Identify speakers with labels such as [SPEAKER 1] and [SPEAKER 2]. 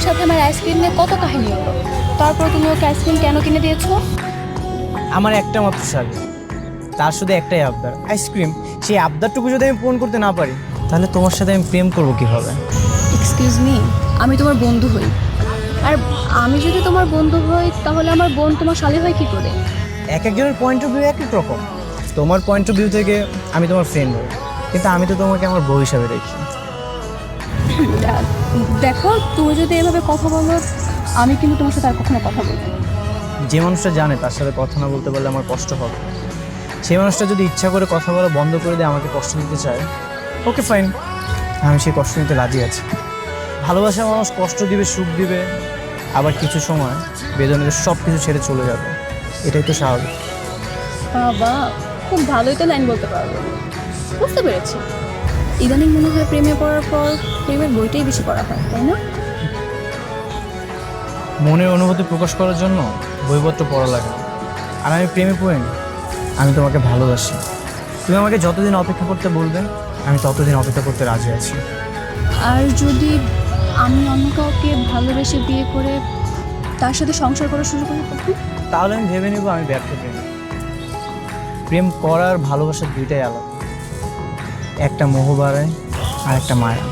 [SPEAKER 1] সাথে আমার আইসক্রিম নিয়ে কত কাহিনী হলো, তারপর তুমি ওকে আইসক্রিম কেন কিনে দিয়েছো?
[SPEAKER 2] আমার একটা মাত্র শাড়ি, তার শুধু একটাই আবদার আইসক্রিম। সেই আবদারটুকু যদি আমি পূরণ করতে না পারি, তাহলে তোমার সাথে আমি প্রেম করবো কিভাবে?
[SPEAKER 1] এক্সকিউজ মি, আমি তোমার বন্ধু হই। আর আমি যদি তোমার বন্ধু হই তাহলে আমার বোন তোমার শালী হয় কি করে?
[SPEAKER 2] এক একজনের পয়েন্ট অফ ভিউ এক এক রকম। তোমার পয়েন্ট অফ ভিউ থেকে আমি তোমার ফ্রেন্ড হই, কিন্তু আমি তো তোমাকে আমার বউ হিসাবে দেখি।
[SPEAKER 1] দেখো, তুমি যদি এভাবে কথা বলো, আমি কিন্তু তোমার সাথে আর কখনো কথা বলবো না।
[SPEAKER 2] যে মানুষটা জানে তার সাথে কথা না বলতে পারলে আমার কষ্ট হবে, সেই মানুষটা যদি ইচ্ছা করে কথা বলা বন্ধ করে দিয়ে আমাকে কষ্ট দিতে চায়, ওকে ফাইন, আমি সেই কষ্ট নিতে রাজি আছি। ভালোবাসার মানুষ কষ্ট দিবে, সুখ দিবে, আবার কিছু সময় বেদনাতে সব কিছু ছেড়ে চলে যাবে, এটাই তো স্বাভাবিক।
[SPEAKER 1] বাবা, খুব ভালোই তো লাইন বলতে পারবো, বুঝতে পেরেছি। ইদানিং মনে হয় প্রেমে পড়ার পর প্রেমের বইটাই বেশি পড়া হয়, তাই না?
[SPEAKER 2] মনের অনুভূতি প্রকাশ করার জন্য বইপত্র পড়া লাগে না। আর আমি প্রেমে পড়িনি, আমি তোমাকে ভালোবাসি। তুমি আমাকে যতদিন অপেক্ষা করতে বলবে, আমি ততদিন অপেক্ষা করতে রাজি আছি।
[SPEAKER 1] আর যদি আমি অন্য কাউকে ভালোবেসে বিয়ে করে তার সাথে সংসার করা শুরু করি তখন?
[SPEAKER 2] তাহলে আমি ভেবে নেব আমি ব্যর্থ প্রেমী। প্রেম করার ভালোবাসার দুইটাই আলাদা, একটা মোহ বাড়ায় আর একটা মায়া।